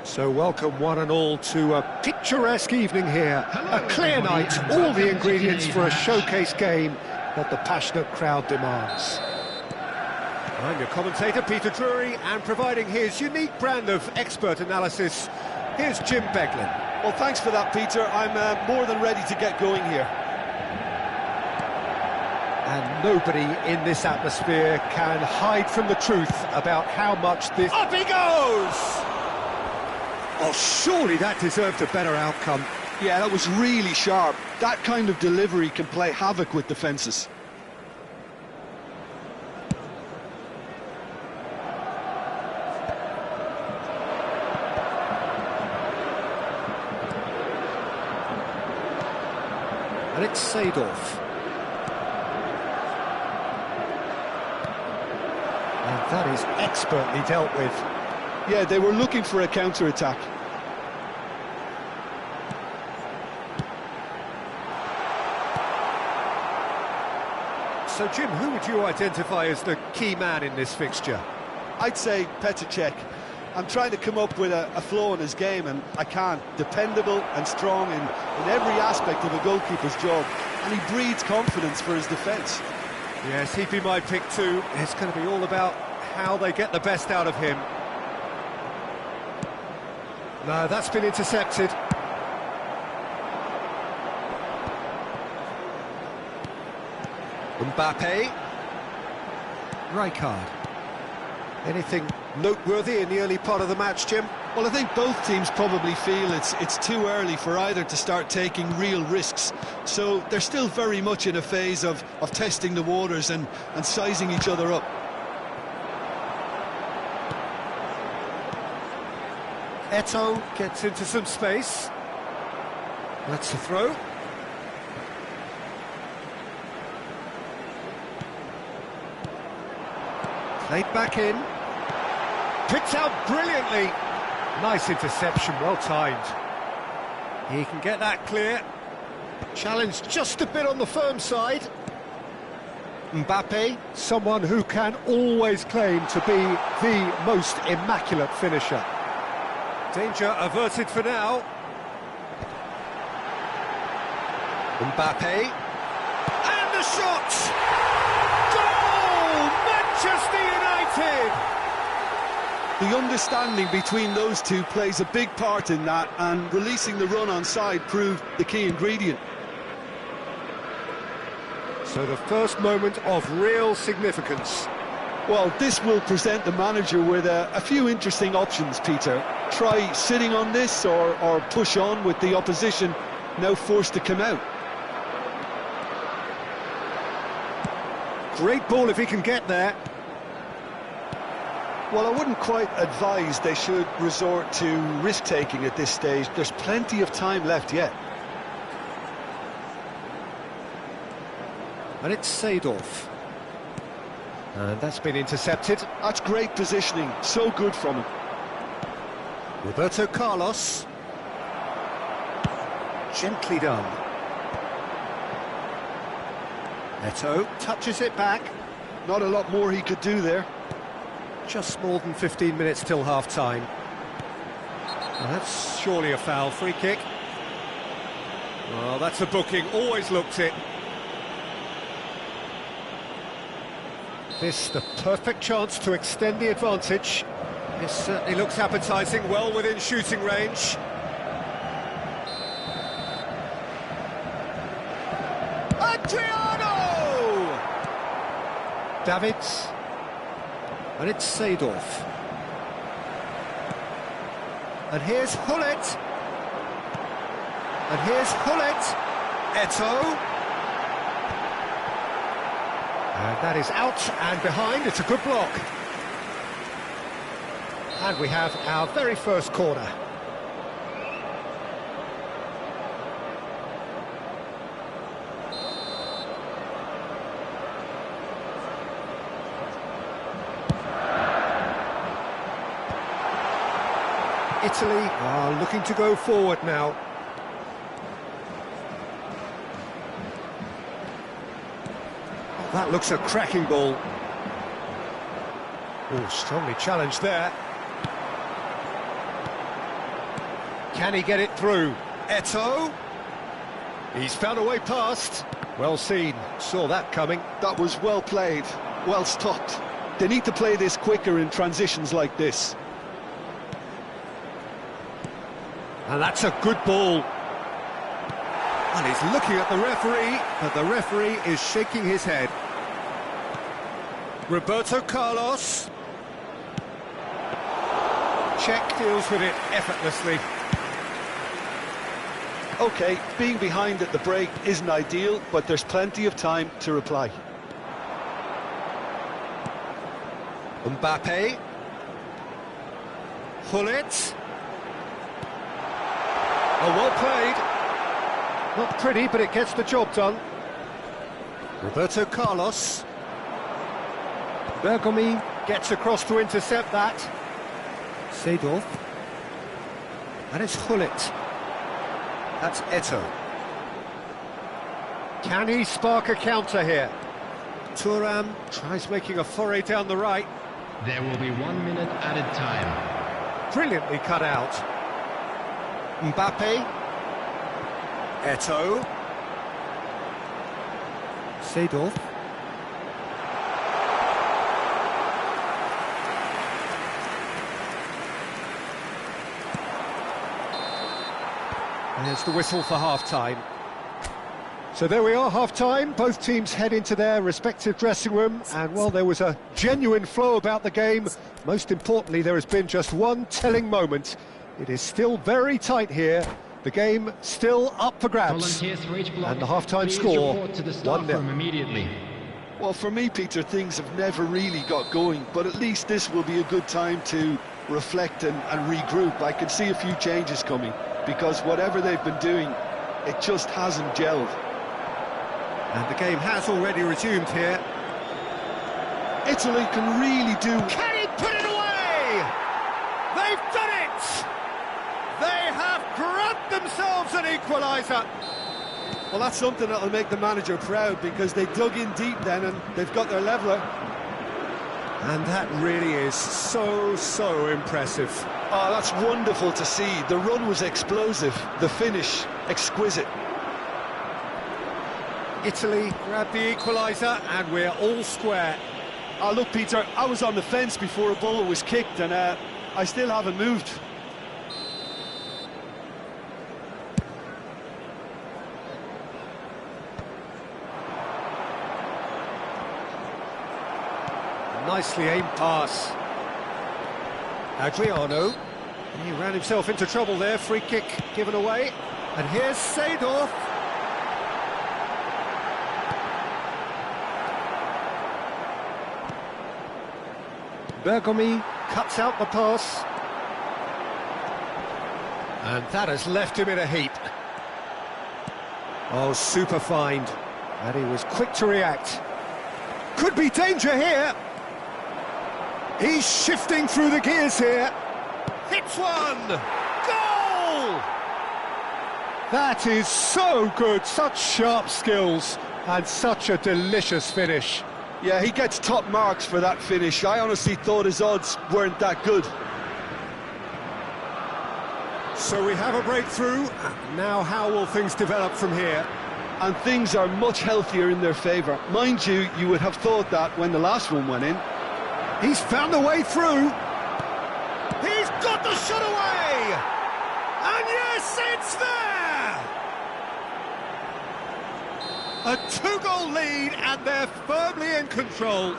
So welcome one and all to a picturesque evening here. A clear night, all the ingredients for a showcase game that the passionate crowd demands. I'm your commentator, Peter Drury, and providing his unique brand of expert analysis, here's Jim Beglin. Well, thanks for that, Peter. I'm more than ready to get going here. And nobody in this atmosphere can hide from the truth about how much this... Up he goes! Oh, surely that deserved a better outcome. Yeah, that was really sharp. That kind of delivery can play havoc with defences. And it's Seedorf. And that is expertly dealt with. Yeah, they were looking for a counter-attack. So, Jim, who would you identify as the key man in this fixture? I'd say Petr Cech. I'm trying to come up with a flaw in his game, and I can't. Dependable and strong in every aspect of a goalkeeper's job, and he breeds confidence for his defence. Yes, he'd be my pick too. It's going to be all about how they get the best out of him. No, that's been intercepted. Mbappe. Rijkaard. Anything noteworthy in the early part of the match, Jim? Well, I think both teams probably feel it's too early for either to start taking real risks. So they're still very much in a phase of testing the waters and sizing each other up. Eto'o gets into some space. That's the throw. Played back in. Picked out brilliantly. Nice interception, well timed. He can get that clear. Challenged just a bit on the firm side. Mbappe, someone who can always claim to be the most immaculate finisher. Danger averted for now. Mbappe. And the shot! Goal! Manchester United! The understanding between those two plays a big part in that, and releasing the run onside proved the key ingredient. So the first moment of real significance. Well, this will present the manager with a few interesting options, Peter. Try sitting on this or push on with the opposition now forced to come out. Great ball if he can get there. Well, I wouldn't quite advise they should resort to risk-taking at this stage. There's plenty of time left yet. And it's Seedorf. And that's been intercepted. That's great positioning, so good from him. Roberto Carlos. Gently done. Eto'o touches it back. Not a lot more he could do there. Just more than 15 minutes till half-time. And that's surely a foul. Free kick. Well, that's a booking. Always looked it. This the perfect chance to extend the advantage. This certainly looks appetising, well within shooting range. Adriano! Davids. And it's Seedorf. And here's Hullet. And here's Hullet. Eto'o. And that is out and behind. It's a good block. And we have our very first corner. Italy are looking to go forward now. Oh, that looks a cracking ball. Oh, strongly challenged there. Can he get it through? Eto'o. He's found a way past. Well seen, saw that coming. That was well played, well stopped. They need to play this quicker in transitions like this. And that's a good ball. And he's looking at the referee, but the referee is shaking his head. Roberto Carlos. Czech deals with it effortlessly. OK, being behind at the break isn't ideal, but there's plenty of time to reply. Mbappe. Gullit. Oh, well played. Not pretty, but it gets the job done. Roberto Carlos. Bergomi gets across to intercept that. Seedorf. And it's Gullit. That's Eto'o. Can he spark a counter here? Thuram tries making a foray down the right. There will be 1 minute added time. Brilliantly cut out. Mbappe. Eto'o. Seedorf. There's the whistle for half-time. So there we are, half-time. Both teams head into their respective dressing room, and well, there was a genuine flow about the game. Most importantly, there has been just one telling moment. It is still very tight here. The game still up for grabs. And the half-time score, 1-0. Immediately. Well, for me, Peter, things have never really got going, but at least this will be a good time to reflect and regroup. I can see a few changes coming, because whatever they've been doing, it just hasn't gelled. And the game has already resumed here. Italy can really do... Can he put it away? They've done it! They have grabbed themselves an equaliser. Well, that's something that'll make the manager proud, because they dug in deep then and they've got their leveller. And that really is so impressive. Oh, that's wonderful to see. The run was explosive, the finish exquisite. Italy grabbed the equaliser and we're all square. Oh, look, Peter, I was on the fence before a ball was kicked and I still haven't moved. Nicely aimed pass. Adriano. He ran himself into trouble there. Free kick given away. And here's Seedorf. Bergomi cuts out the pass. And that has left him in a heap. Oh, super find. And he was quick to react. Could be danger here. He's shifting through the gears here. Hits one! Goal! That is so good, such sharp skills, and such a delicious finish. Yeah, he gets top marks for that finish. I honestly thought his odds weren't that good. So we have a breakthrough. Now how will things develop from here? And things are much healthier in their favour. Mind you, you would have thought that when the last one went in. He's found a way through. He's got the shot away! And yes, it's there! A two-goal lead, and they're firmly in control.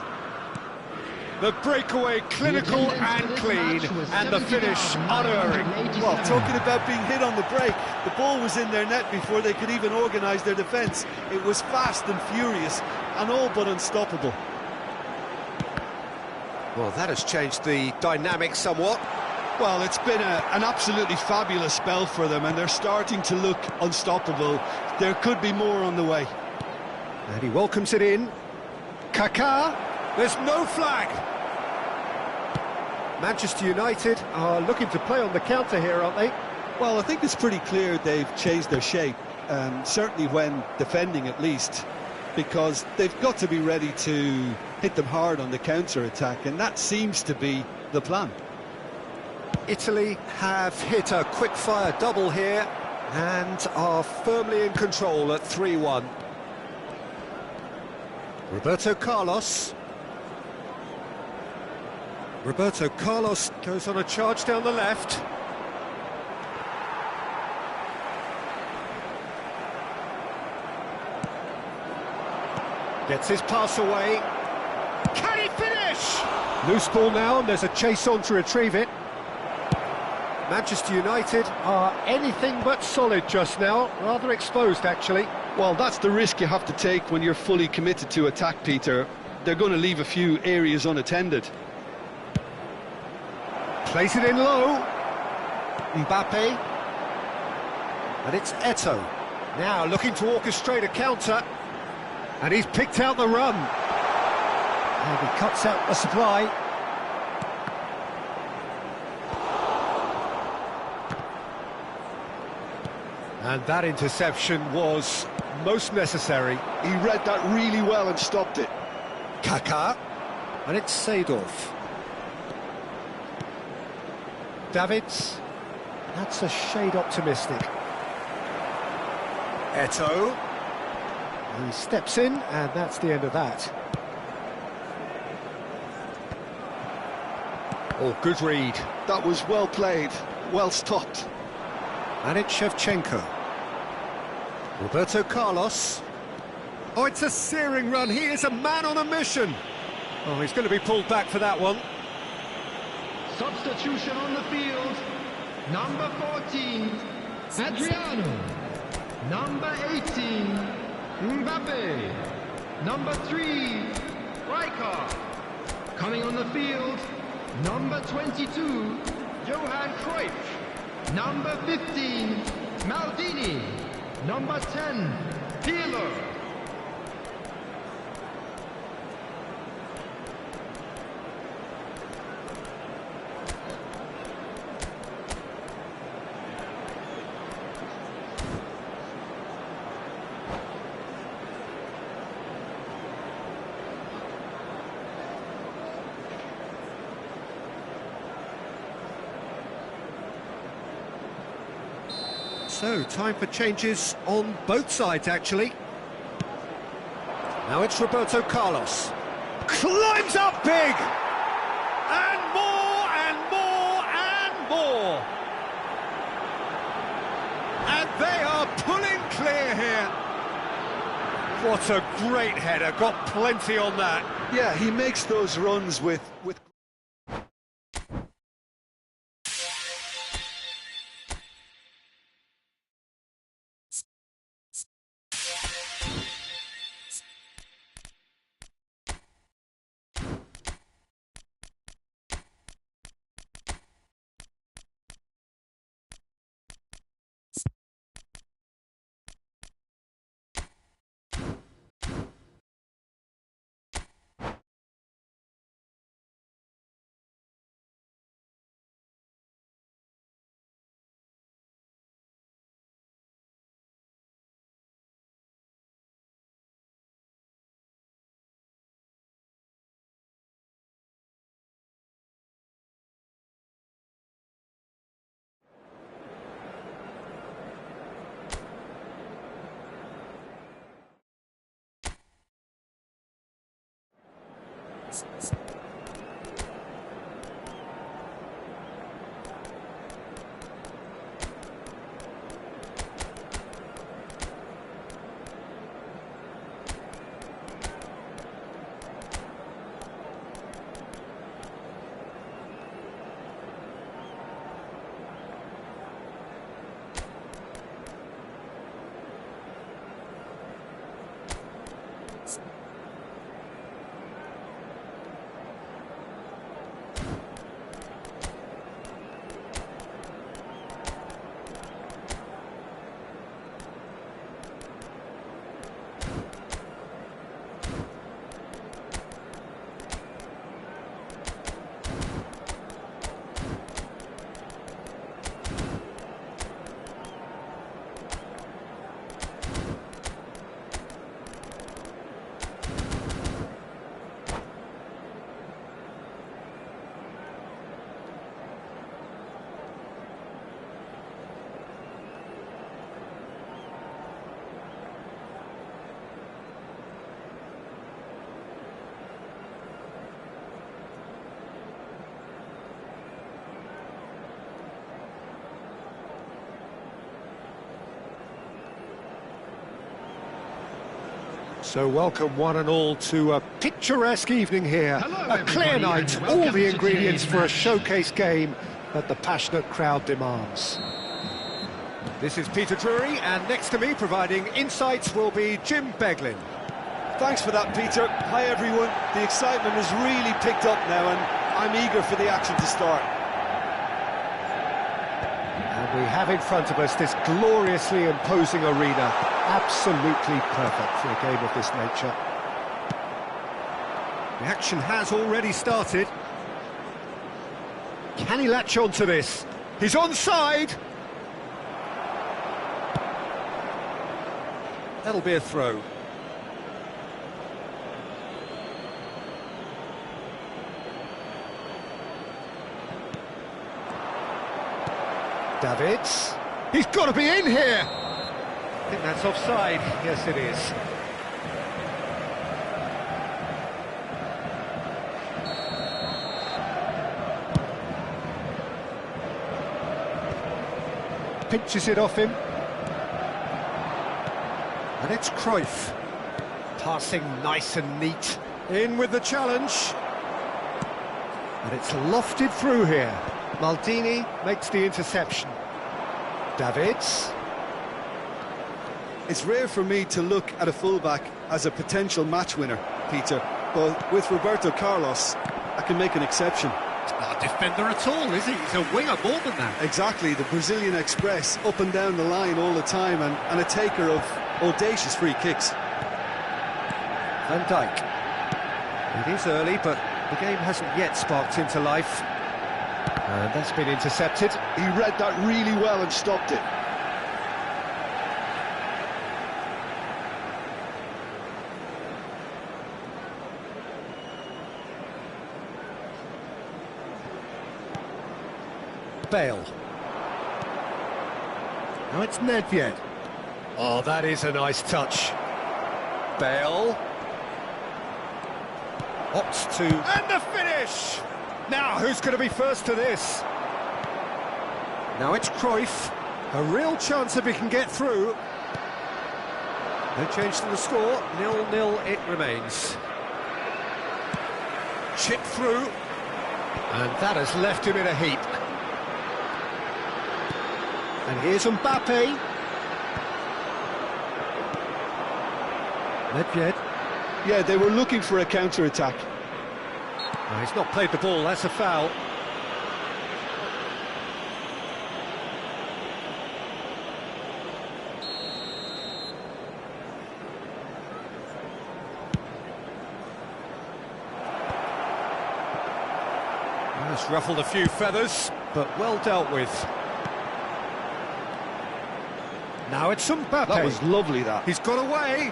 The breakaway clinical and clean, and the finish unerring. Well, talking about being hit on the break, the ball was in their net before they could even organise their defence. It was fast and furious, and all but unstoppable. Well, that has changed the dynamic somewhat. Well, it's been an absolutely fabulous spell for them, and they're starting to look unstoppable. There could be more on the way. And he welcomes it in. Kaká, there's no flag. Manchester United are looking to play on the counter here, aren't they? Well, I think it's pretty clear they've changed their shape, certainly when defending at least, because they've got to be ready to hit them hard on the counter-attack, and that seems to be the plan. Italy have hit a quick-fire double here and are firmly in control at 3-1. Roberto Carlos. Roberto Carlos goes on a charge down the left. Gets his pass away. Can he finish? Loose ball now, and there's a chase on to retrieve it. Manchester United are anything but solid just now, rather exposed actually. Well, that's the risk you have to take when you're fully committed to attack, Peter. They're going to leave a few areas unattended. Plays it in low. Mbappe. And it's Eto'o. Now looking to orchestrate a counter. And he's picked out the run. And he cuts out the supply. And that interception was most necessary. He read that really well and stopped it. Kaká. And it's Seedorf. Davids. That's a shade optimistic. Eto'o. He steps in, and that's the end of that. Oh, good read. That was well played, well stopped. And it's Shevchenko. Roberto Carlos. Oh, it's a searing run. He is a man on a mission. Oh, he's going to be pulled back for that one. Substitution on the field. Number 14, Adriano. Number 18, Mbappe. Number 3, Rijkaard. Coming on the field, number 22, Johan Cruyff. Number 15, Maldini. Number 10, Pirlo. So, time for changes on both sides, actually. Now it's Roberto Carlos. Climbs up big! And more, and more, and more! And they are pulling clear here. What a great header, got plenty on that. Yeah, he makes those runs with So welcome one and all to a picturesque evening here. Hello, A clear everybody, night, and all welcome the to ingredients today's for a match. showcase game that the passionate crowd demands. This is Peter Drury, and next to me providing insights will be Jim Beglin. Thanks for that, Peter. Hi, everyone. The excitement has really picked up now, and I'm eager for the action to start. And we have in front of us this gloriously imposing arena, absolutely perfect for a game of this nature. The action has already started. Can he latch on to this? He's onside! That'll be a throw. Davids. He's got to be in here! I think that's offside. Yes, it is. Pinches it off him. And it's Cruyff. Passing nice and neat. In with the challenge. And it's lofted through here. Maldini makes the interception. Davids. It's rare for me to look at a fullback as a potential match winner, Peter, but with Roberto Carlos, I can make an exception. Not a defender at all, is he? He's a winger more than that. Exactly, the Brazilian Express, up and down the line all the time, and a taker of audacious free kicks. Van Dijk. It is early, but the game hasn't yet sparked into life. And that's been intercepted. He read that really well and stopped it. Bale. Now it's Nedved. Oh, that is a nice touch. Bale. Opts to... And the finish! Now, who's going to be first to this? Now it's Cruyff. A real chance if he can get through. No change to the score. 0-0 it remains. Chip through. And that has left him in a heap. And here's Mbappe. Nedved. Yeah, they were looking for a counter-attack. Oh, he's not played the ball, that's a foul. Well, it's ruffled a few feathers, but well dealt with. Now it's Mbappe. That was lovely, that. He's got away.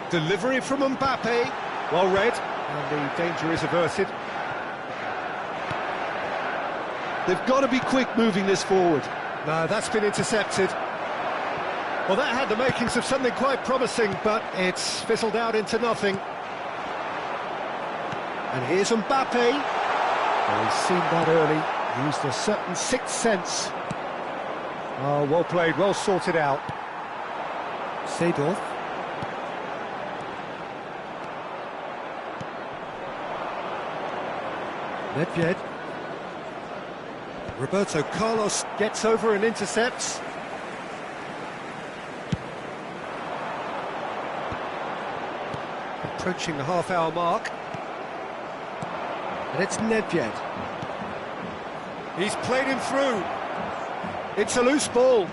Delivery from Mbappe. Well read, and the danger is averted. They've got to be quick moving this forward. No, that's been intercepted. Well, that had the makings of something quite promising, but it's fizzled out into nothing. And here's Mbappe. Oh, he's seen that early, used a certain sixth sense. Oh, well played, well sorted out. Seedorf. Nedved. Roberto Carlos gets over and intercepts. Approaching the half-hour mark. And it's Nedved. He's played him through. It's a loose ball.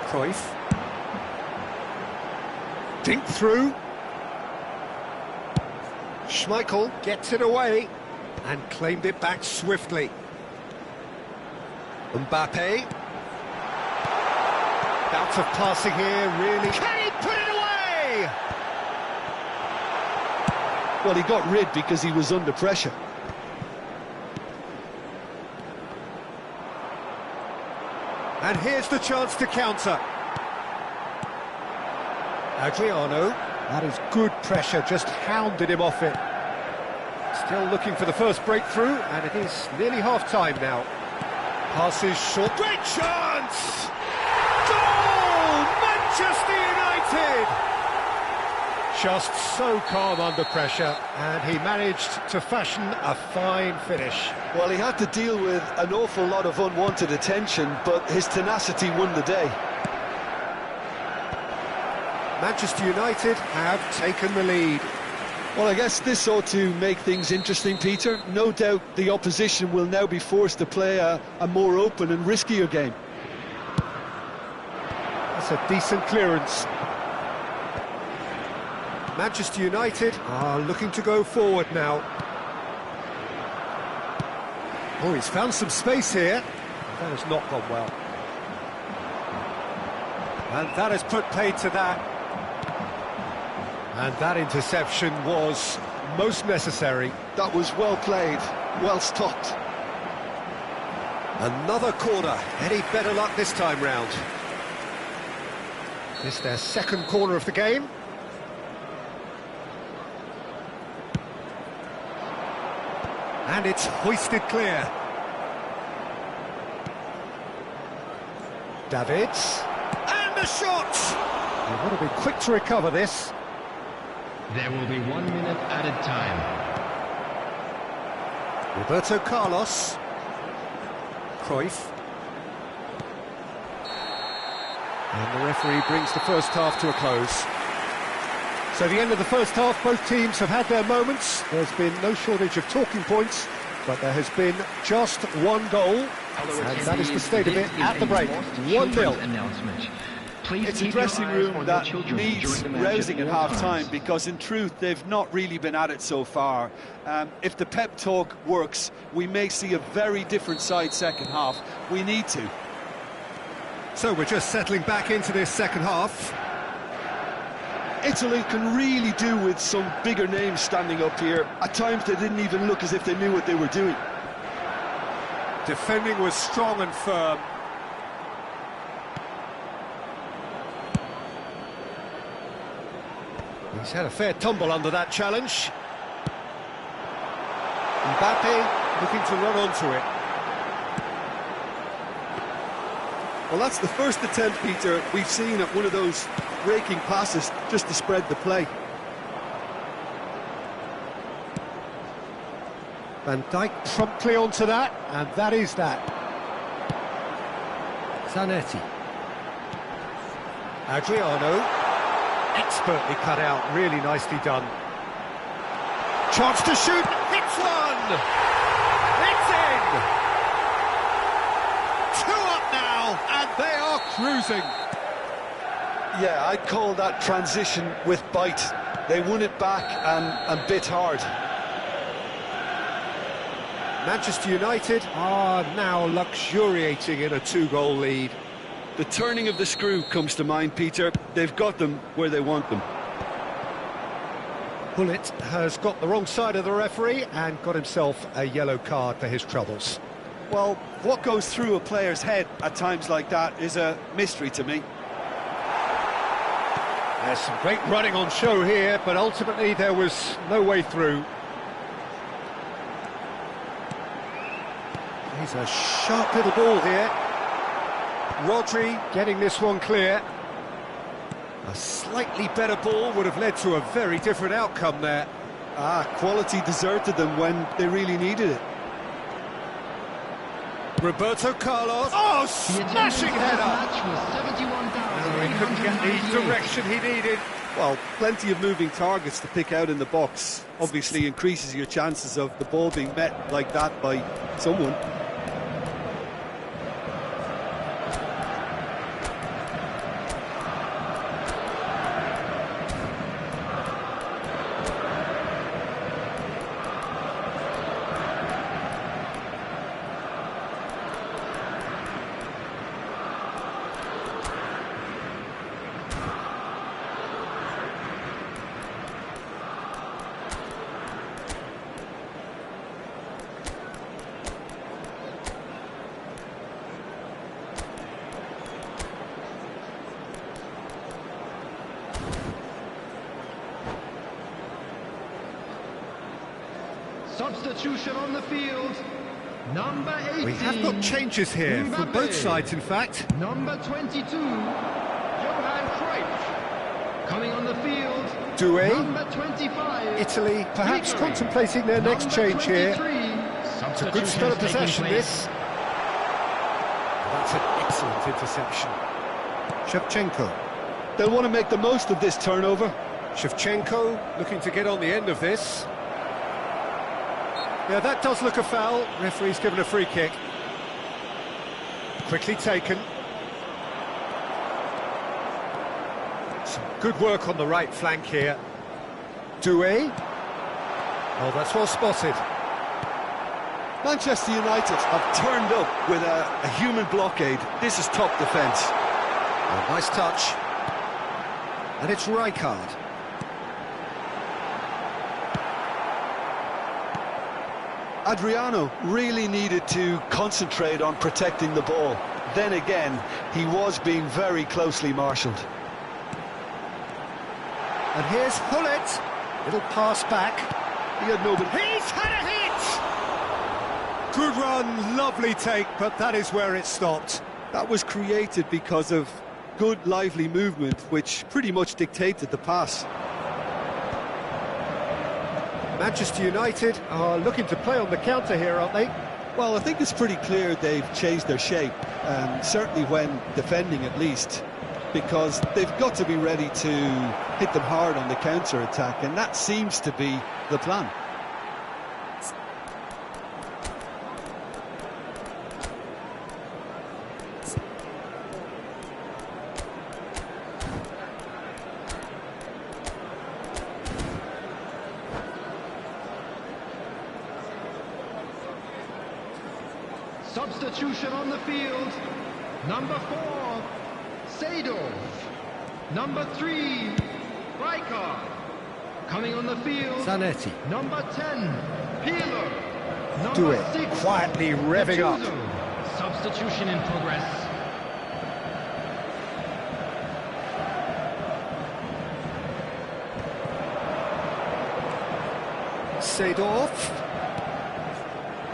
Cruyff. Dink through. Schmeichel gets it away and claimed it back swiftly. Mbappe. Bout of passing here, really. Can he put it away? Well, he got rid because he was under pressure. And here's the chance to counter. Adriano, that is good pressure, just hounded him off it. Still looking for the first breakthrough, and it is nearly half-time now. Passes short. Great chance! Goal! Manchester United! Just so calm under pressure, and he managed to fashion a fine finish. Well, he had to deal with an awful lot of unwanted attention, but his tenacity won the day. Manchester United have taken the lead. Well, I guess this ought to make things interesting, Peter. No doubt the opposition will now be forced to play a more open and riskier game. That's a decent clearance. Manchester United are looking to go forward now. Oh, he's found some space here. That has not gone well. And that has put paid to that. And that interception was most necessary. That was well played, well stopped. Another corner. Any better luck this time round? This their second corner of the game. And it's hoisted clear. Davids. And the shot! They want to be quick to recover this. There will be 1 minute added time. Roberto Carlos. Cruyff. And the referee brings the first half to a close. So the end of the first half, both teams have had their moments. There's been no shortage of talking points, but there has been just one goal, and that is the state of it at the break. 1-0. It's a dressing room that needs rousing at half-time, because in truth they've not really been at it so far. If the pep talk works, we may see a very different side second half. We need to. So we're just settling back into this second half. Italy can really do with some bigger names standing up here. At times they didn't even look as if they knew what they were doing. Defending was strong and firm. He's had a fair tumble under that challenge. Mbappe looking to run onto it. Well, that's the first attempt, Peter, we've seen at one of those raking passes just to spread the play. Van Dijk promptly onto that, and that is that. Zanetti. Adriano. Expertly cut out, really nicely done. Chance to shoot, hits one! It's in! 2 up now, and they are cruising. Yeah, I'd call that transition with bite. They won it back and bit hard. Manchester United are now luxuriating in a 2-goal lead. The turning of the screw comes to mind, Peter. They've got them where they want them. Bullet has got the wrong side of the referee and got himself a yellow card for his troubles. Well, what goes through a player's head at times like that is a mystery to me. There's some great running on show here, but ultimately there was no way through. He's a sharp little ball here. Rodri getting this one clear. A slightly better ball would have led to a very different outcome there. Quality deserted them when they really needed it. Roberto Carlos. Oh, smashing header! He couldn't get the direction he needed. Well, plenty of moving targets to pick out in the box. Obviously increases your chances of the ball being met like that by someone. Substitution on the field. Number 18. We have got changes here from both sides, in fact. Number 22, Johan Cruyff. Coming on the field. Doué. Number 25. Italy perhaps Grigori. contemplating their next change here. It's A good spell of possession, this. That's an excellent interception. Shevchenko. They'll want to make the most of this turnover. Shevchenko looking to get on the end of this. Yeah, that does look a foul. Referee's given a free kick. Quickly taken. Some good work on the right flank here. Doué. Oh, that's well spotted. Manchester United have turned up with a human blockade. This is top defence. Oh, nice touch. And it's Rijkaard. Adriano really needed to concentrate on protecting the ball. Then again, he was being very closely marshalled. And here's Hullet. Little pass back. He had nobody. He's had a hit! Good run, lovely take, but that is where it stopped. That was created because of good, lively movement, which pretty much dictated the pass. Manchester United are looking to play on the counter here, aren't they? Well, I think it's pretty clear they've changed their shape, certainly when defending at least, because they've got to be ready to hit them hard on the counter-attack, and that seems to be the plan. Substitution on the field. Number 4, Seedorf. Number 3, Rijkaard. Coming on the field. Zanetti. Number 10, Pirlo. Doué, 6, quietly revving up. Gattuso. Substitution in progress. Seedorf.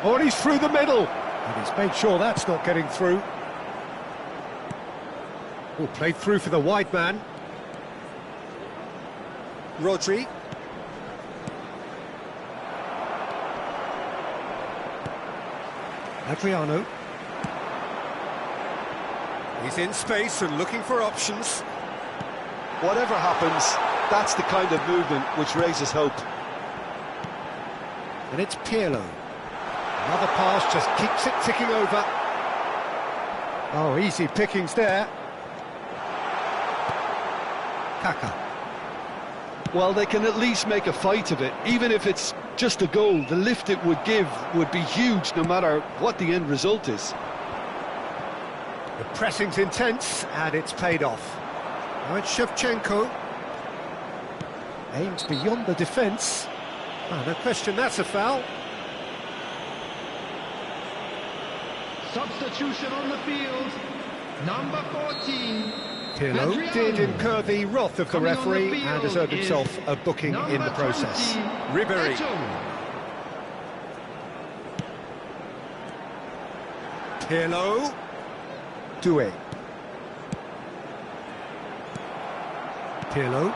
Oh, and he's through the middle. And he's made sure that's not getting through. Oh, played through for the wide man. Rodri. Adriano. He's in space and looking for options. Whatever happens, that's the kind of movement which raises hope. And it's Pirlo. Another pass just keeps it ticking over. Oh, easy pickings there. Kaka. Well, they can at least make a fight of it. Even if it's just a goal, the lift it would give would be huge no matter what the end result is. The pressing's intense, and it's paid off. Now it's Shevchenko. Aims beyond the defence. Oh, no question, that's a foul. Substitution on the field. Number 14. Pirlo Adriano. did incur the wrath of the Coming on the referee field and has earned is himself a booking in the number process. 20, Ribéry. Eto'o. Pirlo. Doué. Pirlo.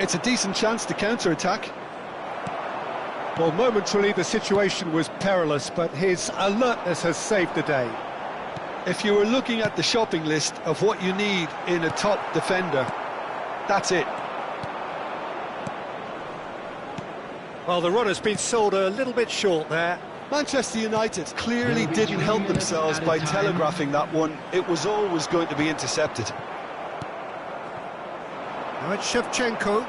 It's a decent chance to counter-attack. Well, momentarily the situation was perilous, but his alertness has saved the day. If you were looking at the shopping list of what you need in a top defender, that's it. Well, the runner's been sold a little bit short there. Manchester United clearly didn't help themselves by telegraphing that one. It was always going to be intercepted. Now it's Shevchenko.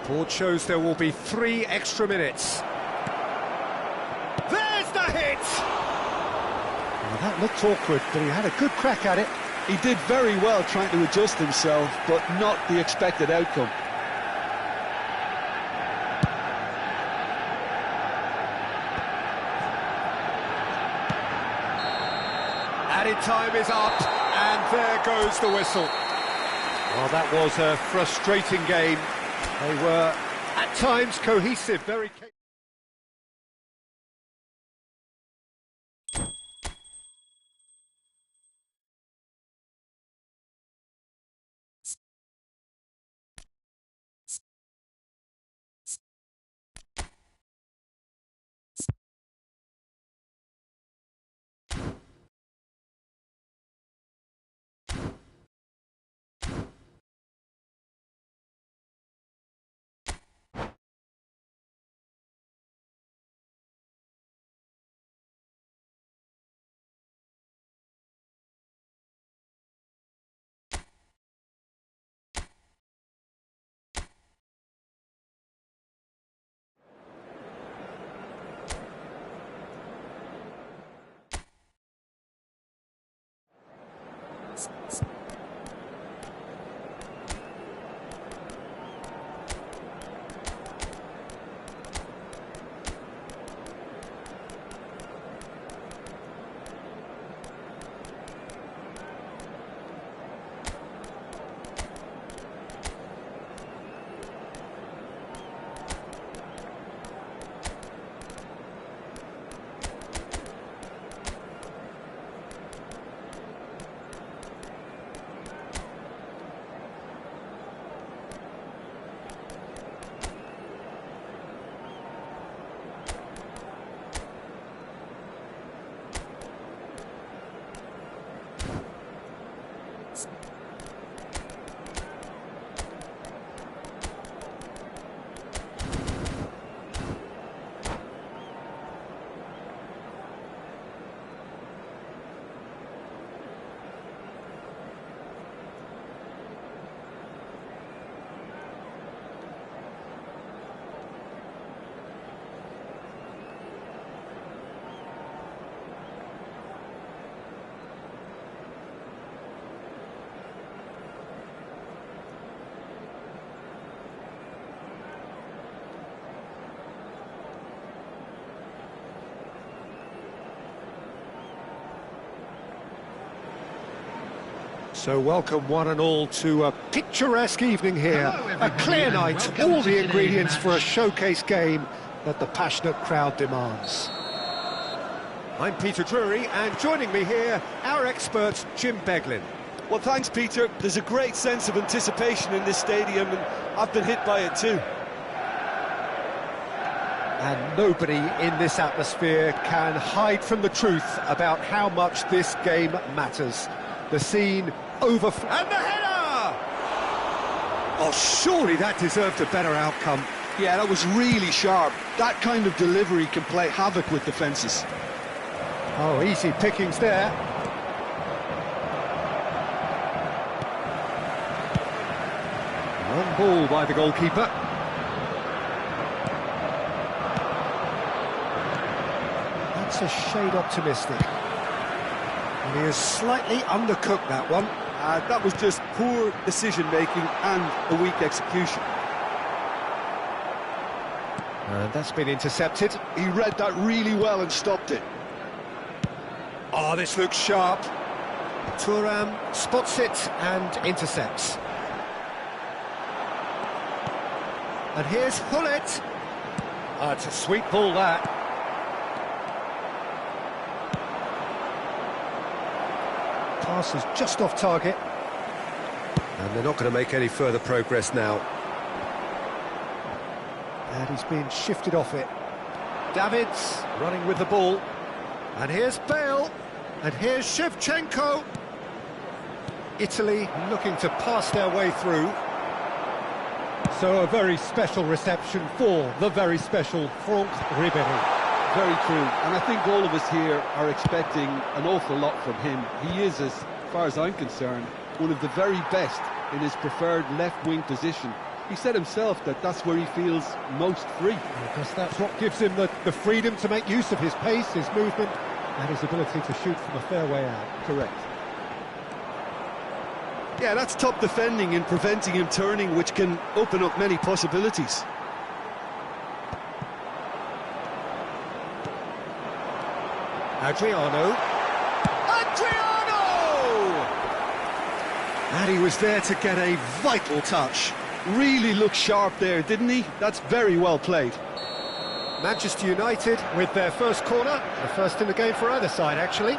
Board shows there will be 3 extra minutes. There's the hit! Well, that looked awkward, but he had a good crack at it. He did very well trying to adjust himself, but not the expected outcome. Added time is up, and there goes the whistle. Well, that was a frustrating game. They were, at times, cohesive, very capable. So welcome one and all to a picturesque evening here. Hello, A clear everybody, night, and welcome all to the today's ingredients for a match. showcase game that the passionate crowd demands. I'm Peter Drury, and joining me here, our expert Jim Beglin. Well, thanks, Peter. There's a great sense of anticipation in this stadium, and I've been hit by it too. And nobody in this atmosphere can hide from the truth about how much this game matters. The scene and the header! Oh, surely that deserved a better outcome. Yeah, that was really sharp. That kind of delivery can play havoc with defences. Oh, easy pickings there. One ball by the goalkeeper. That's a shade optimistic. And he has slightly undercooked that one. That was just poor decision-making and a weak execution. And that's been intercepted. He read that really well and stopped it. Oh, this looks sharp. Thuram spots it and intercepts. And here's Hullet. Ah, it's a sweet ball, that. Pass is just off target. And they're not going to make any further progress now. And he's being shifted off it. Davids running with the ball. And here's Bale. And here's Shevchenko. Italy looking to pass their way through. So a very special reception for the very special Franck Ribéry. Very true, and I think all of us here are expecting an awful lot from him. He is, as far as I'm concerned, one of the very best in his preferred left-wing position. He said himself that that's where he feels most free. Because that's what gives him the freedom to make use of his pace, his movement, and his ability to shoot from a fair way out. Correct. Yeah, that's top defending and preventing him turning, which can open up many possibilities. Adriano! And he was there to get a vital touch. Really looked sharp there, didn't he? That's very well played. Manchester United with their first corner, the first in the game for either side, actually.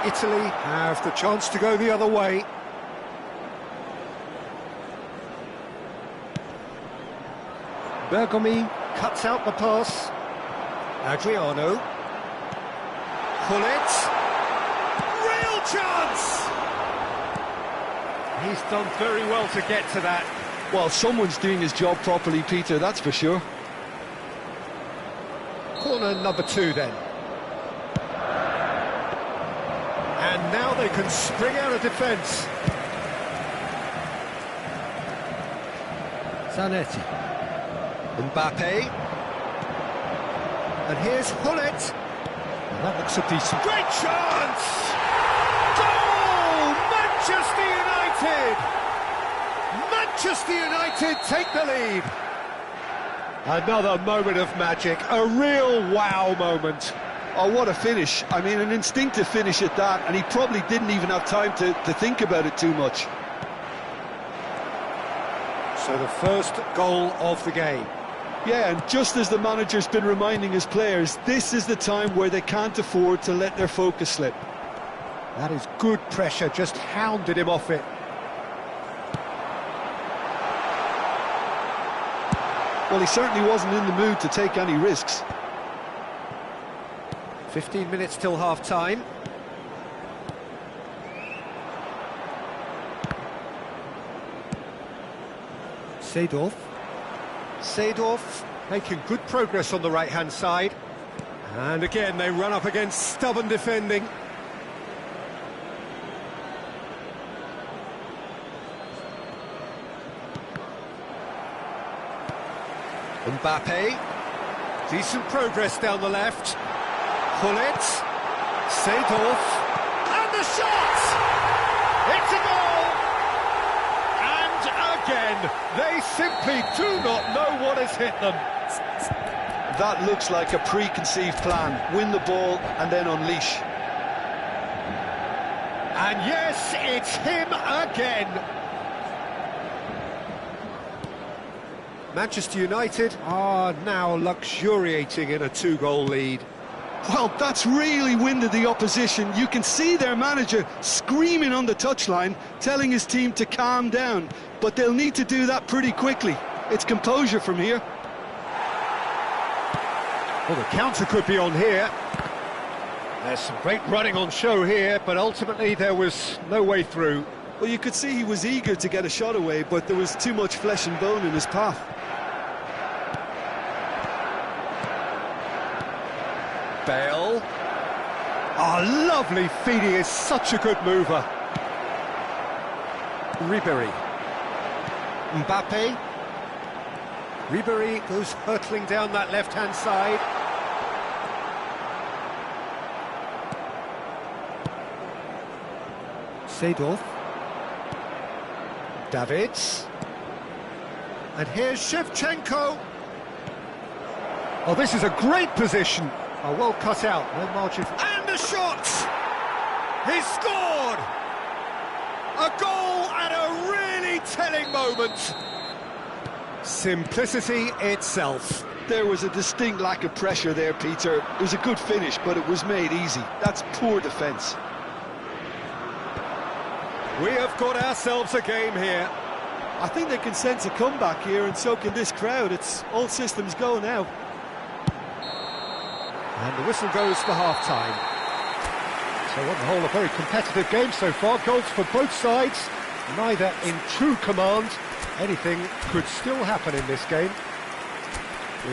Italy have the chance to go the other way. Bergomi cuts out the pass. Adriano. Hullet. Real chance! He's done very well to get to that. Well, someone's doing his job properly, Peter, that's for sure. Corner number 2 then. And now they can spring out of defence. Zanetti. Mbappe. And here's Hullet. And that looks a decent... Great chance! Goal! Manchester United! Manchester United take the lead. Another moment of magic, a real wow moment. Oh, what a finish. I mean, an instinctive finish at that, and he probably didn't even have time to think about it too much. So the first goal of the game. Yeah, and just as the manager's been reminding his players, this is the time where they can't afford to let their focus slip. That is good pressure, just hounded him off it. Well, he certainly wasn't in the mood to take any risks. 15 minutes till half-time. Seedorf making good progress on the right-hand side. And again, they run up against stubborn defending. Mbappe. Decent progress down the left. Hullet. Seedorf. And the shot! It's a goal! And again, they simply do not know what has hit them. That looks like a preconceived plan. Win the ball and then unleash. And yes, it's him again. Manchester United are now luxuriating in a two-goal lead. Well, that's really winded the opposition. You can see their manager screaming on the touchline, telling his team to calm down. But they'll need to do that pretty quickly. It's composure from here. Well, the counter could be on here. There's some great running on show here, but ultimately there was no way through. Well, you could see he was eager to get a shot away, but there was too much flesh and bone in his path. Bale. Oh, lovely feed, he is such a good mover. Ribéry. Mbappe. Ribéry goes hurtling down that left-hand side. Seedorf. Davids. And here's Shevchenko. Oh, this is a great position. Oh, well cut out, no margin. And a shot! He's scored! A goal at a really telling moment. Simplicity itself. There was a distinct lack of pressure there, Peter. It was a good finish, but it was made easy. That's poor defence. We have got ourselves a game here. I think they can sense a comeback here, and so can this crowd. It's all systems go now. And the whistle goes for half-time. So on the whole, a very competitive game so far. Goals for both sides, neither in true command. Anything could still happen in this game.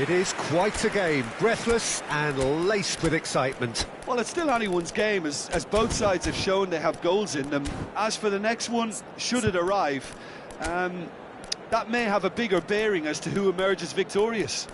It is quite a game, breathless and laced with excitement. Well, it's still anyone's game, as both sides have shown they have goals in them. As for the next one, should it arrive, that may have a bigger bearing as to who emerges victorious.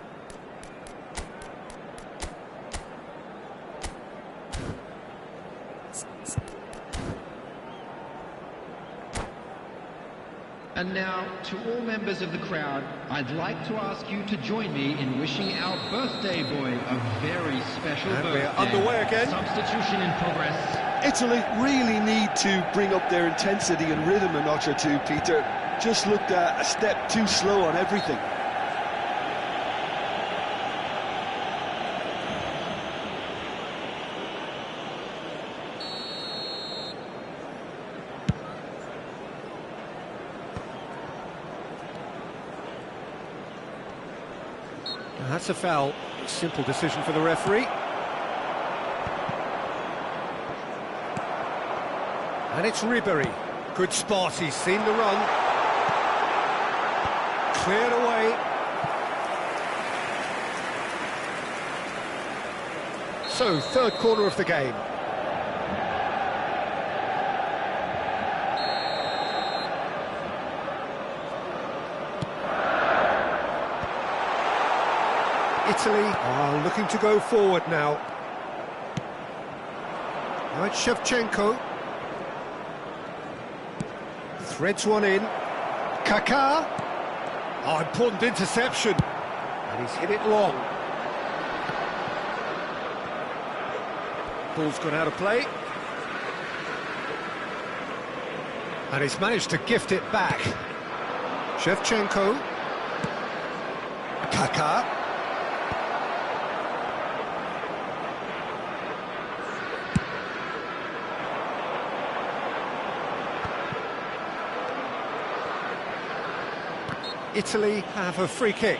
And now, to all members of the crowd, I'd like to ask you to join me in wishing our birthday boy a very special And birthday. we're underway again. Substitution in progress. Italy really need to bring up their intensity and rhythm a notch or two, Peter. Just looked a step too slow on everything. That's a foul. Simple decision for the referee. And it's Ribéry. Good spot, he's seen the run. Cleared away. So, third corner of the game. Italy are looking to go forward now. Right, Shevchenko. Threads one in. Kaká. Oh, important interception. And he's hit it long. Ball's gone out of play. And he's managed to gift it back. Shevchenko. Kaká. Italy have a free kick.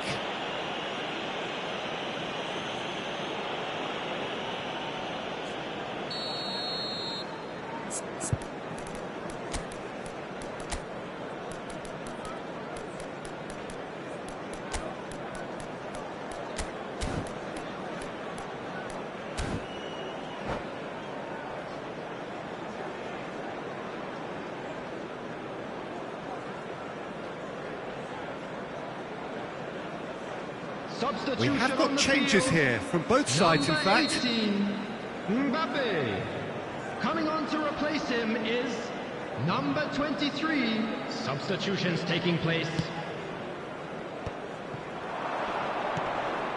We have got changes here from both sides, in fact. 18, Mbappe. Coming on to replace him is number 23. Substitutions taking place.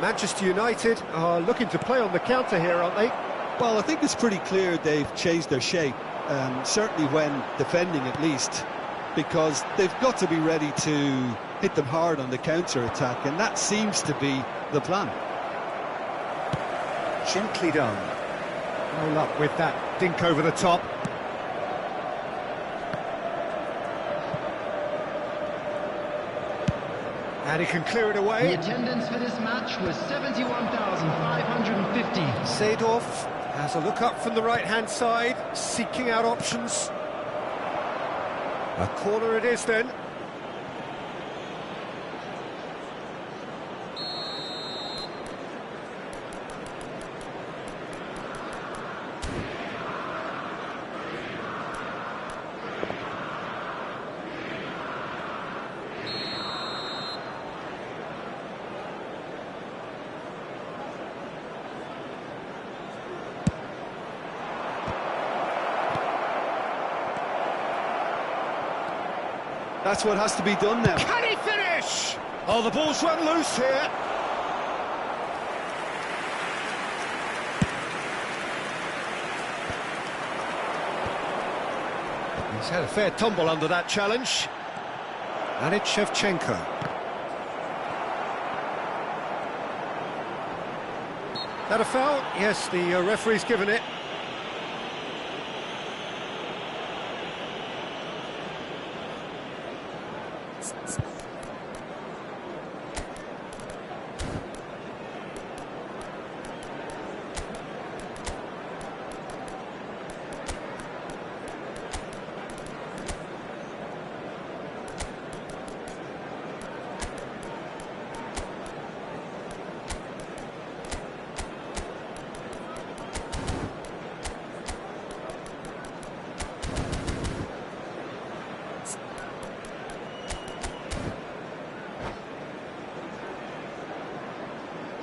Manchester United are looking to play on the counter here, aren't they? Well, I think it's pretty clear they've changed their shape, certainly when defending at least, because they've got to be ready to hit them hard on the counter-attack, and that seems to be the plan. Gently done. No luck with that dink over the top. And he can clear it The away. attendance for this match was 71,550. Seedorf has a look up from the right-hand side, seeking out options. A corner it is then. That's what has to be done now. Can he finish? Oh, the ball's run loose here. He's had a fair tumble under that challenge. And it's Shevchenko. That a foul? Yes, the referee's given it.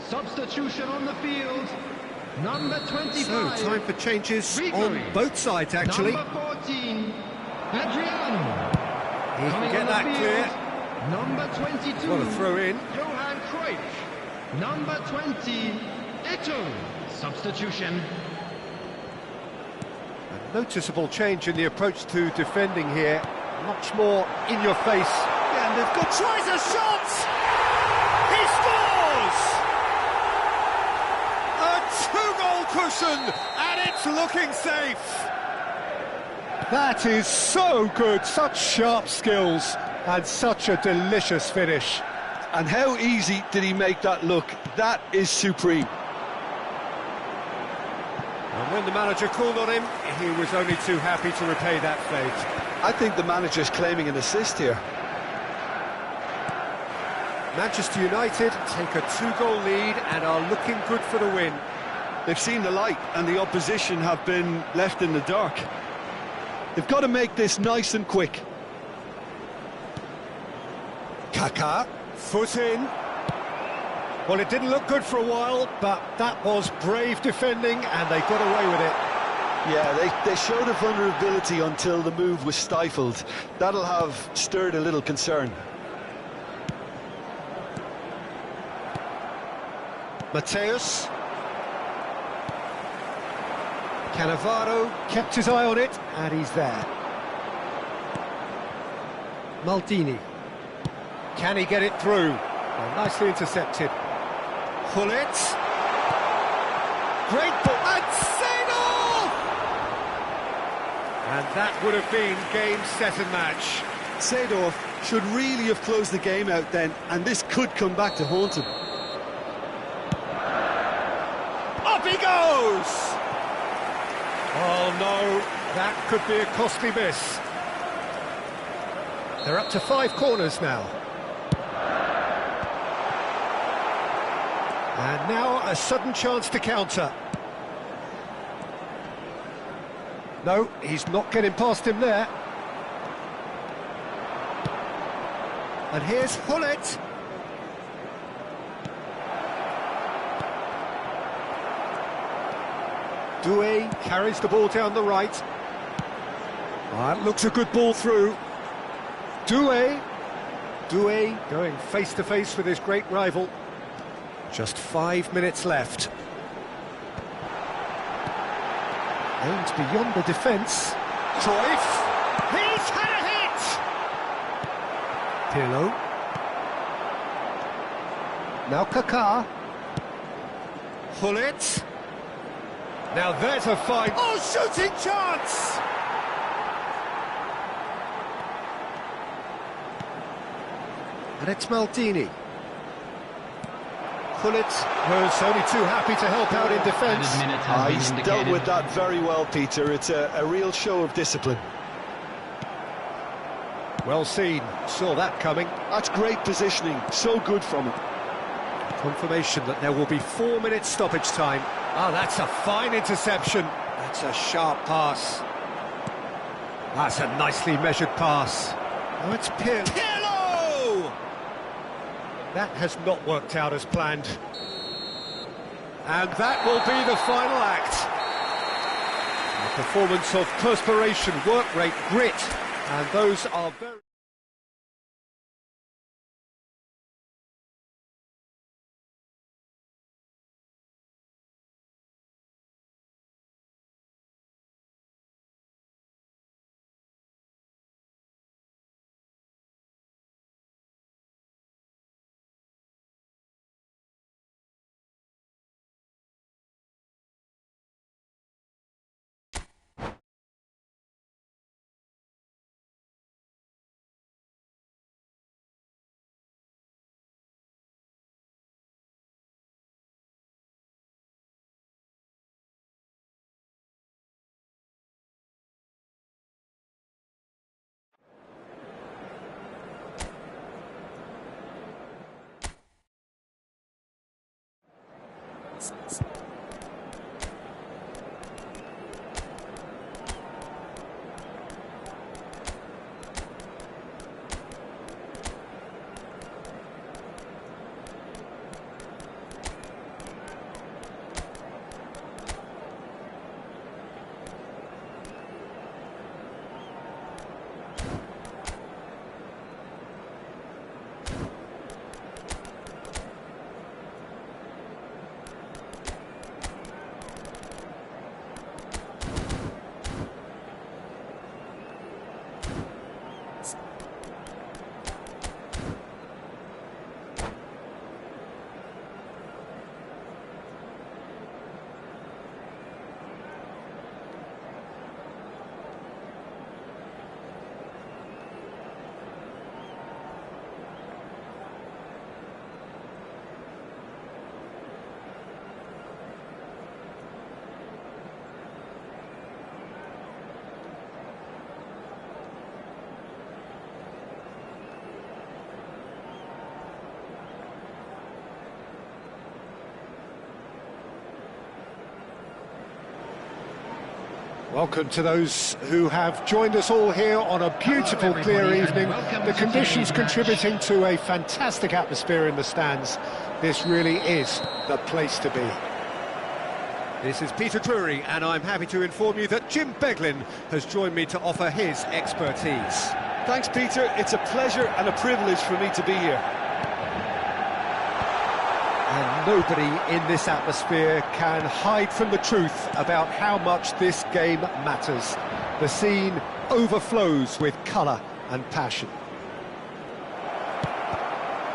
Substitution on the field. Number 25. So, time for changes Rigori. on both sides, actually. Number 14, Adrian. He can Coming get on the that field, clear. Number 22. What a throw in. Johan Cruyff. Number 20, Eto'o. Substitution. A noticeable change in the approach to defending here. Much more in your face. Yeah, and they've got Tries a shot! He scores! A two-goal cushion, and it's looking safe. That is so good, such sharp skills, and such a delicious finish. And how easy did he make that look? That is supreme. And when the manager called on him, he was only too happy to repay that fate. I think the manager's claiming an assist here. Manchester United take a two-goal lead and are looking good for the win. They've seen the light and the opposition have been left in the dark. They've got to make this nice and quick. Kaká, foot in. Well, it didn't look good for a while, but that was brave defending, and they got away with it. Yeah, they showed a vulnerability until the move was stifled. That'll have stirred a little concern. Mateus. Cannavaro kept his eye on it, and he's there. Maldini. Can he get it through? Well, nicely intercepted. Gullit. Great ball. And Seedorf! And that would have been game, set and match. Seedorf should really have closed the game out then, and this could come back to haunt him. Up he goes! Oh no, that could be a costly miss. They're up to 5 corners now. And now a sudden chance to counter. No, he's not getting past him there. And here's Gullit. Doué carries the ball down the right. That looks a good ball through. Doué going face to face with his great rival. Just 5 minutes left. Aimed beyond the defence. Cruyff. He's had a hit! Pirlo. Now Kaká. Gullit. Now there's a fine... Oh, shooting chance! And it's Maldini. Gullit was only too happy to help out in defence. He's dealt with that very well, Peter. It's a real show of discipline. Well seen, saw that coming. That's great positioning, so good from him. Confirmation that there will be 4 minutes stoppage time. Oh, that's a fine interception. That's a sharp pass. That's a nicely measured pass. Oh, it's Pirlo! That has not worked out as planned. And that will be the final act. A performance of perspiration, work rate, grit, and those are very... Welcome to those who have joined us all here on a beautiful, clear evening. The conditions contributing to a fantastic atmosphere in the stands. This really is the place to be. This is Peter Drury, and I'm happy to inform you that Jim Beglin has joined me to offer his expertise. Thanks, Peter. It's a pleasure and a privilege for me to be here. And nobody in this atmosphere can hide from the truth about how much this game matters. The scene overflows with colour and passion.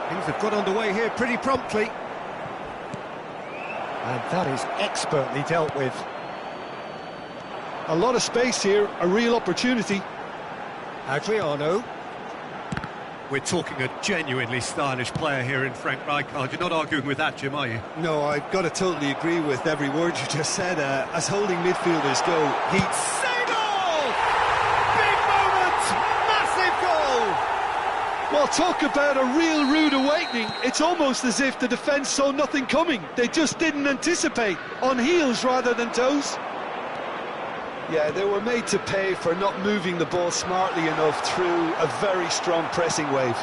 Things have got underway here pretty promptly. And that is expertly dealt with. A lot of space here, a real opportunity. Adriano. We're talking a genuinely stylish player here in Frank Rijkaard. You're not arguing with that, Jim, are you? No, I've got to totally agree with every word you just said. As holding midfielders go, he... Seedorf! Big moment! Massive goal! Well, talk about a real rude awakening. It's almost as if the defence saw nothing coming. They just didn't anticipate. On heels rather than toes. Yeah, they were made to pay for not moving the ball smartly enough through a very strong pressing wave.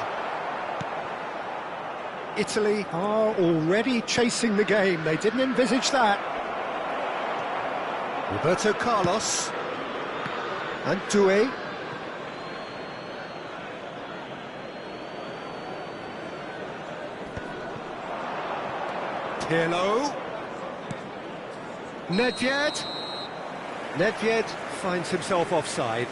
Italy are already chasing the game. They didn't envisage that. Roberto Carlos. And Doué. Pirlo. Nedved. Nedved finds himself offside.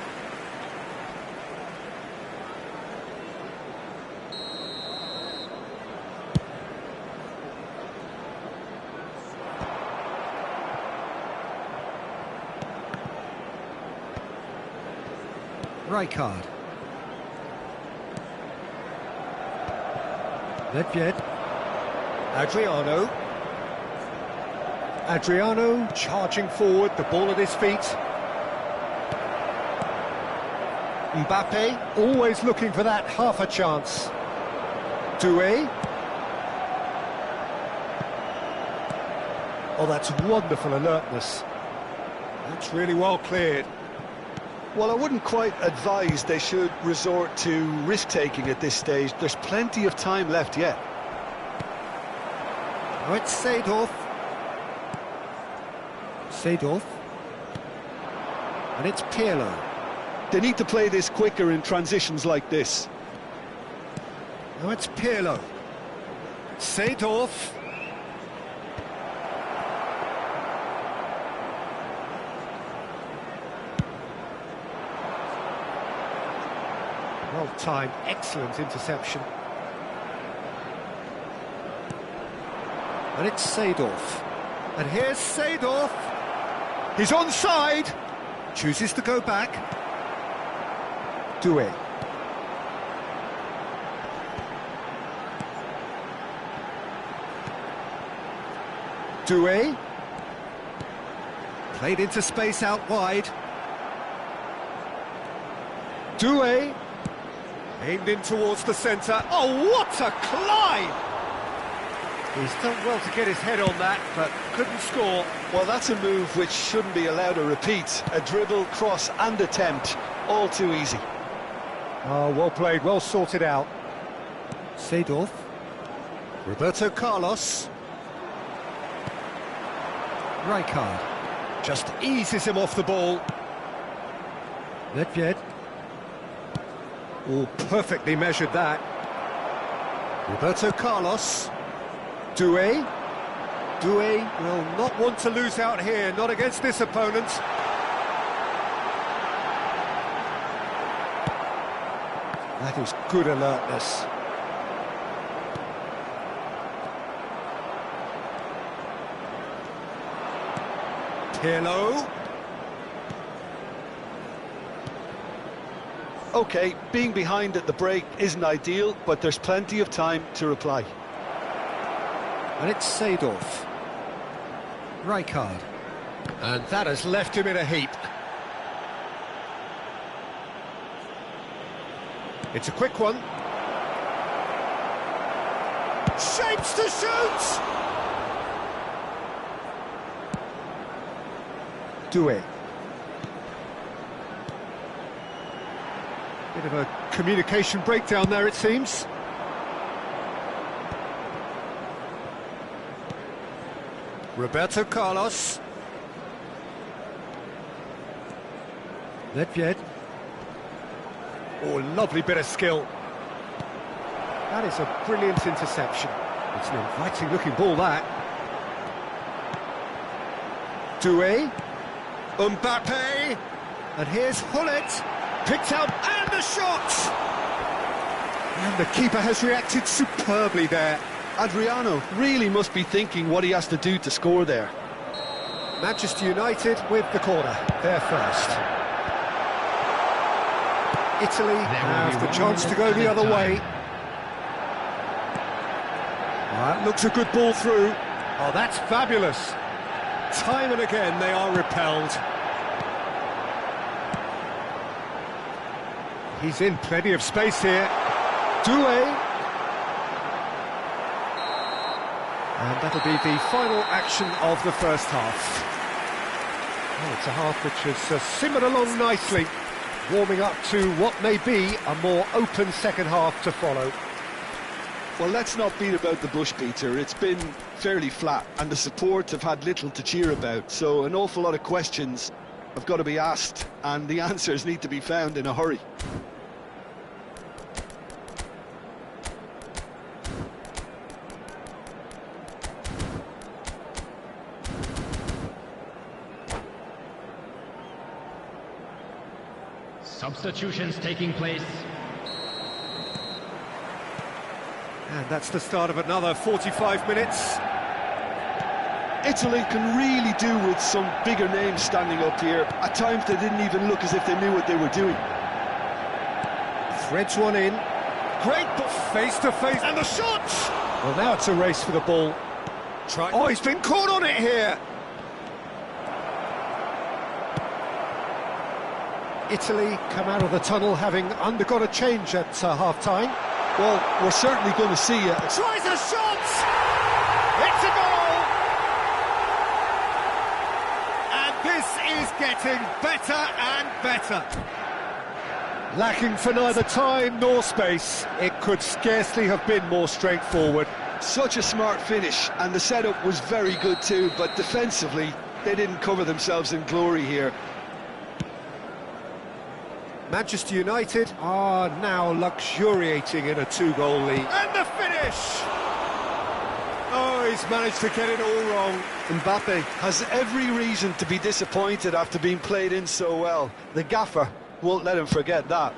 Rijkaard. Nedved. Adriano. Adriano charging forward, the ball at his feet. Mbappe, always looking for that half a chance. Doué. Oh, that's wonderful alertness. That's really well cleared. Well, I wouldn't quite advise they should resort to risk-taking at this stage. There's plenty of time left yet. Oh, it's Seedorf. Seedorf. And it's Pirlo. They need to play this quicker in transitions like this. Now it's Pirlo. Seedorf. Well timed, excellent interception. And it's Seedorf. And here's Seedorf. He's onside. Chooses to go back. Doué. Doué. Played into space out wide. Doué. Aimed in towards the centre. Oh, what a climb! He's done well to get his head on that, but couldn't score. Well, that's a move which shouldn't be allowed to repeat. A dribble, cross and attempt, all too easy. Oh, well played, well sorted out. Seedorf. Roberto Carlos. Rijkaard. Just eases him off the ball. Nedved. Oh, perfectly measured that. Roberto Carlos. Doué. Doué will not want to lose out here, not against this opponent. That is good alertness. Pirlo. OK, being behind at the break isn't ideal, but there's plenty of time to reply. And it's Seedorf. Rijkaard. And that has left him in a heap. It's a quick one. Shapes to shoot! Doué. Bit of a communication breakdown there, it seems. Roberto Carlos. Nedved. Oh, lovely bit of skill. That is a brilliant interception. It's an inviting looking ball, that. Doué. Mbappe. And here's Hullet. Picked out, and the shot! And the keeper has reacted superbly there. Adriano really must be thinking what he has to do to score there. Manchester United with the corner, there first. Italy have the chance to go the other way. That looks a good ball through. Oh, that's fabulous. Time and again they are repelled. He's in plenty of space here. Doué. And that'll be the final action of the first half. Oh, it's a half which has simmered along nicely, warming up to what may be a more open second half to follow. Well, let's not beat about the bush, Peter. It's been fairly flat, and the support have had little to cheer about, so an awful lot of questions have got to be asked, and the answers need to be found in a hurry. Substitutions taking place. And that's the start of another 45 minutes. Italy can really do with some bigger names standing up here. At times they didn't even look as if they knew what they were doing. Threads one in. Great ball, face to face, and the shot! Well, now it's a race for the ball. Oh, he's been caught on it here. Italy come out of the tunnel having undergone a change at half-time. Well, we're certainly going to see it. Tries a shot! It's a goal! And this is getting better and better. Lacking for neither time nor space, it could scarcely have been more straightforward. Such a smart finish, and the setup was very good too, but defensively, they didn't cover themselves in glory here. Manchester United are now luxuriating in a two-goal lead. And the finish! Oh, he's managed to get it all wrong. Mbappe has every reason to be disappointed after being played in so well. The gaffer won't let him forget that.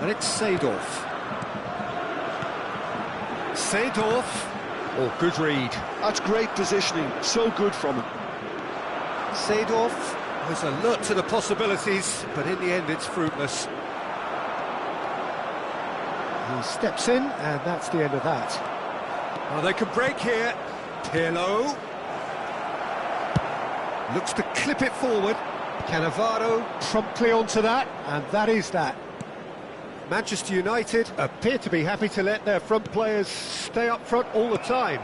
And it's Seedorf. Seedorf. Oh, good read. That's great positioning, so good from him. Seedorf was alert to the possibilities, but in the end it's fruitless. He steps in, and that's the end of that. Oh, they can break here. Pirlo. Looks to clip it forward. Cannavaro promptly onto that, and that is that. Manchester United appear to be happy to let their front players stay up front all the time.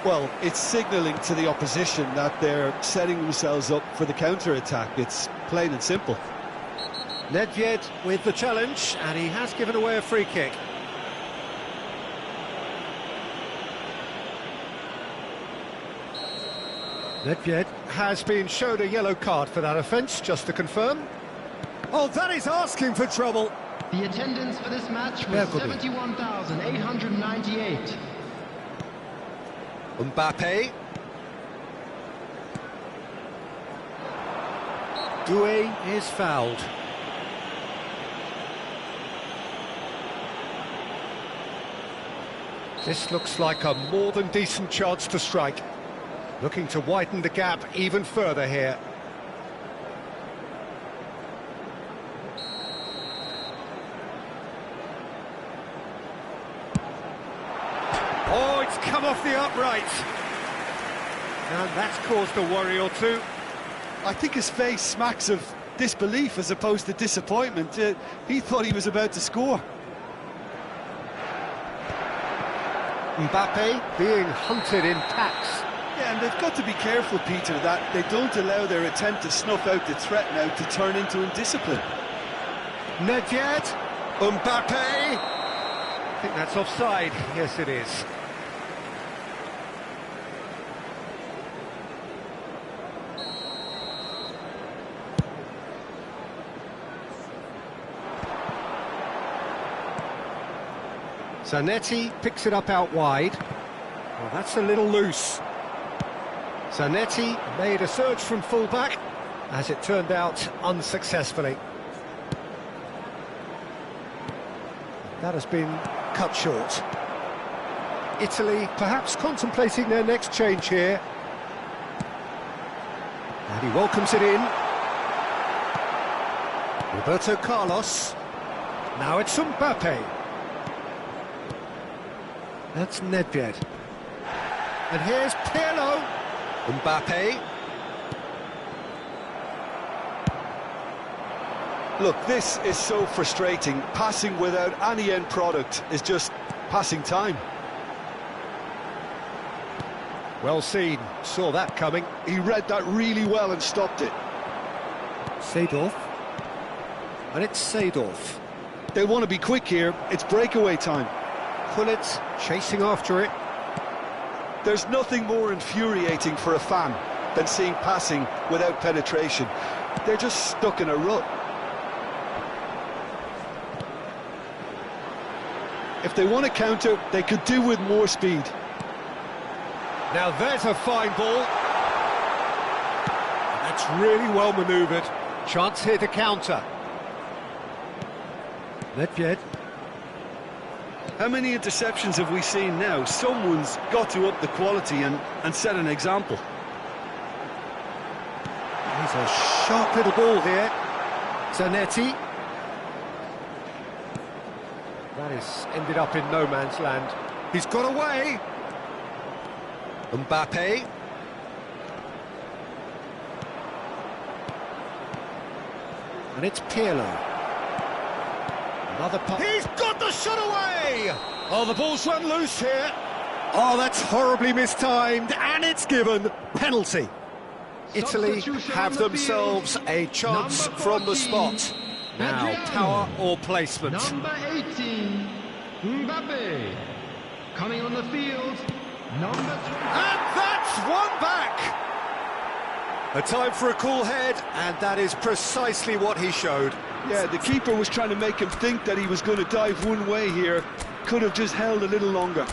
Well, it's signalling to the opposition that they're setting themselves up for the counter-attack. It's plain and simple. Nedved with the challenge, and he has given away a free kick. Nedved has been showed a yellow card for that offence, just to confirm. Oh, that is asking for trouble. The attendance for this match was 71,898. Mbappe. Doué is fouled. This looks like a more than decent chance to strike. Looking to widen the gap even further here. Oh, it's come off the upright. And that's caused a worry or two. I think his face smacks of disbelief as opposed to disappointment. He thought he was about to score. Mbappe being hunted in packs. Yeah, and they've got to be careful, Peter, that they don't allow their attempt to snuff out the threat now to turn into indiscipline. Nedved, Mbappe. I think that's offside. Yes, it is. Zanetti picks it up out wide. Well, that's a little loose. Zanetti made a surge from fullback, as it turned out unsuccessfully. That has been cut short. Italy perhaps contemplating their next change here. And he welcomes it in. Roberto Carlos. Now it's Mbappe. That's Nedved. And here's Pirlo. Mbappe. Look, this is so frustrating. Passing without any end product is just passing time. Well seen. Saw that coming. He read that really well and stopped it. Seedorf. And it's Seedorf. They want to be quick here. It's breakaway time. Gullit chasing after it. There's nothing more infuriating for a fan than seeing passing without penetration. They're just stuck in a rut. If they want to counter, they could do with more speed. Now there's a fine ball. That's really well manoeuvred. Chance here to counter. Nedved. How many interceptions have we seen now? Someone's got to up the quality and set an example. He's a sharp little ball here. Zanetti. That has ended up in no man's land. He's got away. Mbappe. And it's Pirlo. Another pass. He's got the shot away! Oh, the ball's run loose here. Oh, that's horribly mistimed, and it's given. Penalty. Italy have themselves a chance from the spot. Now, power or placement. Number 18, Mbappe. Coming on the field, number 20. And that's one back! A time for a cool head, and that is precisely what he showed. Yeah, the keeper was trying to make him think that he was going to dive one way here. Could have just held a little longer.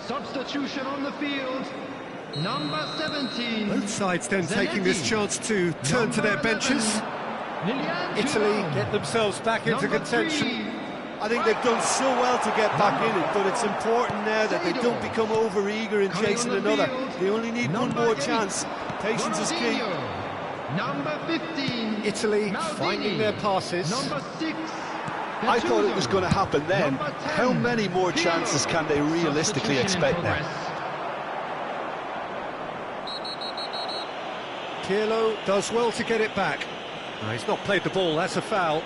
Substitution on the field, number 17. Both sides then taking this chance to turn to their benches. Italy get themselves back into contention. I think they've done so well to get back in it, but it's important now that they don't become over-eager in chasing another. They only need one more chance. Patience is key. Number 15. Italy finding their passes. Number 6. I thought it was going to happen then. How many more chances can they realistically expect now? Pirlo does well to get it back. No, he's not played the ball, that's a foul.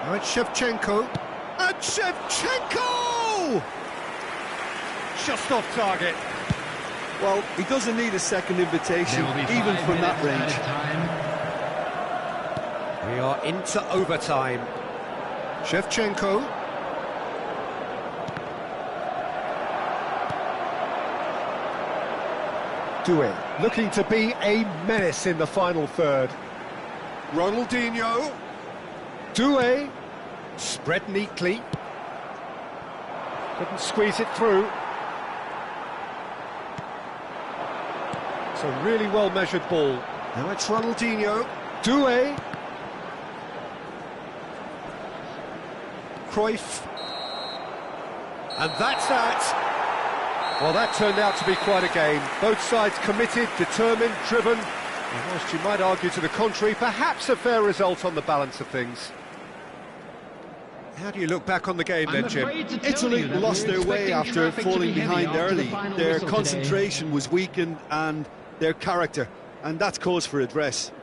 Now it's Shevchenko. And And Shevchenko! Just off target. Well, he doesn't need a second invitation, even from that range. We are into overtime. Shevchenko. Doué, looking to be a menace in the final third. Ronaldinho. Doué. Spread neatly. Couldn't squeeze it through. It's a really well-measured ball. Now it's Ronaldinho. Doué. Cruyff. And that's that. Well, that turned out to be quite a game. Both sides committed, determined, driven. And whilst you might argue to the contrary, perhaps a fair result on the balance of things. How do you look back on the game then, Jim? Italy lost their way after falling behind early. Their concentration was weakened and their character, and that's cause for address.